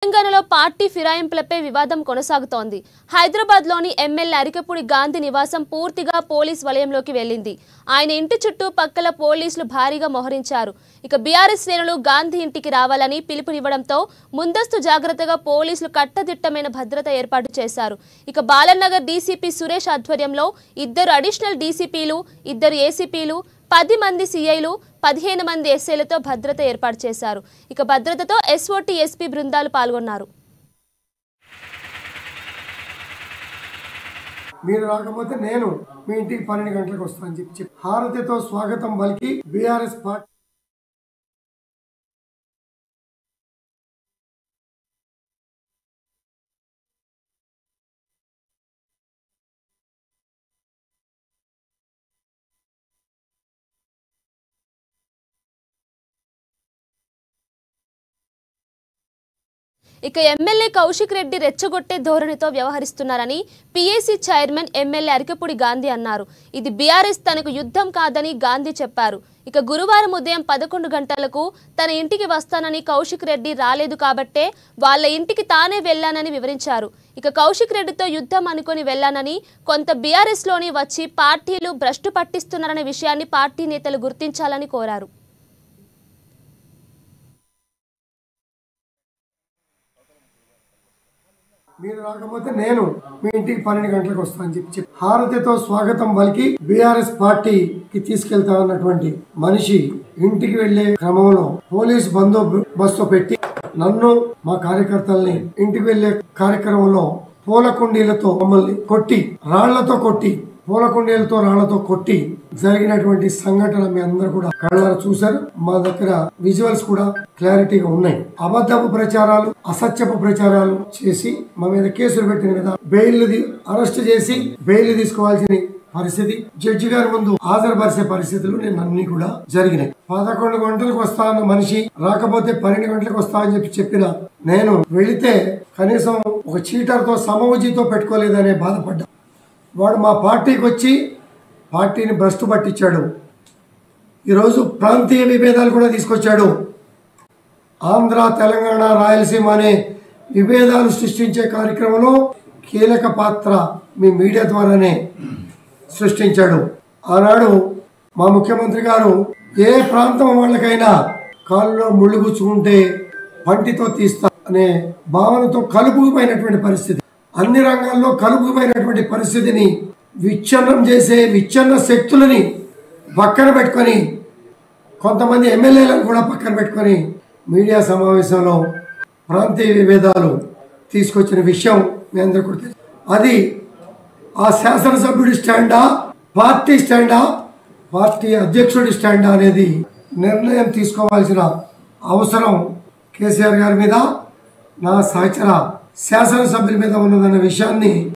తెలంగాణలో పార్టీ ఫిరాయింపులపై వివాదం కొనసాగుతోంది. హైదరాబాద్లోని ఎమ్మెల్యే అరికపూడి గాంధీ నివాసం పూర్తిగా పోలీస్ వలయంలోకి వెళ్లింది. ఆయన ఇంటి చుట్టూ పక్కల పోలీసులు భారీగా మోహరించారు. ఇక బీఆర్ఎస్ శ్రేణులు గాంధీ ఇంటికి రావాలని పిలుపునివ్వడంతో ముందస్తు జాగ్రత్తగా పోలీసులు కట్టదిట్టమైన భద్రత ఏర్పాటు చేశారు. ఇక బాలనగర్ డీసీపీ సురేష్ ఆధ్వర్యంలో 2 అడిషనల్ డీసీపీలు, 2 ఏసీపీలు, 10 మంది సీఐలు, 15 మంది ఎస్ఐలతో భద్రత ఏర్పాటు చేశారు. ఇక భద్రతతో ఎస్ఓటీ, ఎస్పీ బృందాలు పాల్గొన్నారు. మీరు రాకపోతే నేను మీ ఇంటికి 12 గంటలకు వస్తానని చెప్పి హారతితో స్వాగతం పలికి బీఆర్ఎస్ పార్టీ ఇక ఎమ్మెల్యే కౌశిక్ రెడ్డి రెచ్చగొట్టే ధోరణితో వ్యవహరిస్తున్నారని PAC chairman MLA Arikapudi Gandhi అన్నారు. ఇది బీఆర్ఎస్ తనకు యుద్ధం కాదని గాంధీ చెప్పారు. ఇక గురువారం ఉదయం 11 గంటలకు తన ఇంటికి వస్తానని కౌశిక్ రెడ్డి రాలేదు కాబట్టే వాళ్ళ ఇంటికి తానే వెళ్లానని వివరించారు. ఇక కౌశిక్ రెడ్డితో యుద్ధం అనుకుని వెళ్లానని, కొంత బీఆర్ఎస్లోని వచ్చి పార్టీలు భ్రష్టు పట్టిస్తున్నారనే విషయాన్ని పార్టీ నేతలు గుర్తించాలని కోరారు. మీరు రాకపోతే నేను మీ ఇంటికి 12 గంటలకు వస్తానని చెప్పి హారతితో స్వాగతం పలికి బీఆర్ఎస్ పార్టీకి తీసుకెళ్తానన్నటువంటి మనిషి ఇంటికి వెళ్లే క్రమంలో పోలీస్ బందోబస్తు పెట్టి నన్ను, మా కార్యకర్తల్ని ఇంటికి వెళ్లే కార్యక్రమంలో పూల కుండీలతో మమ్మల్ని కొట్టి, రాళ్లతో కొట్టి జరిగినటువంటి సంఘటన మీ అందరూ కూడా కళ్ళారా చూశారు. మా దగ్గర విజువల్స్ కూడా క్లారిటీగా ఉన్నాయి. అబద్ధపు ప్రచారాలు, అసత్యపు ప్రచారాలు చేసి మా మీద కేసులు పెట్టిన కదా, అరెస్ట్ చేసి బెయిల్ తీసుకోవాల్సిన పరిస్థితి, జడ్జి గారి ముందు హాజరుపరిచే పరిస్థితులు అన్ని కూడా జరిగినాయి. 11 గంటలకు వస్తా అన్న మనిషి రాకపోతే 12 గంటలకు వస్తా అని చెప్పిన నేను వెళితే కనీసం ఒక చీటర్తో సమవుజీతో పెట్టుకోలేదనే బాధపడ్డా. వాడు మా పార్టీకి వచ్చి పార్టీని భ్రష్టు పట్టించాడు. ఈరోజు ప్రాంతీయ విభేదాలు కూడా తీసుకొచ్చాడు. ఆంధ్ర, తెలంగాణ, రాయలసీమ అనే విభేదాలు సృష్టించే కార్యక్రమంలో కీలక పాత్ర మీ మీడియా ద్వారానే సృష్టించాడు. ఆనాడు మా ముఖ్యమంత్రి గారు ఏ ప్రాంతం వాళ్ళకైనా కాళ్ళలో ముళ్ళు గుచ్చుకుంటే పంటితో తీస్తా అనే భావనతో కలుపుకుపోయినటువంటి పరిస్థితి, అన్ని రంగాల్లో కలుపుకుపోయినటువంటి పరిస్థితిని విచ్ఛిన్నం చేసే విచ్ఛిన్న శక్తులని పక్కన పెట్టుకొని, కొంతమంది ఎమ్మెల్యేలను కూడా పక్కన పెట్టుకొని మీడియా సమావేశంలో ప్రాంతీయ విభేదాలు తీసుకొచ్చిన విషయం మీ అందరికీ కూడా తెలుసు. అది ఆ శాసనసభ్యుడి స్టాండా, పార్టీ స్టాండా, పార్టీ అధ్యక్షుడి స్టాండా అనేది నిర్ణయం తీసుకోవాల్సిన అవసరం కేసీఆర్ గారి మీద, నా సహచర శాసనసభ్యుల మీద ఉన్నదన్న విషయాన్ని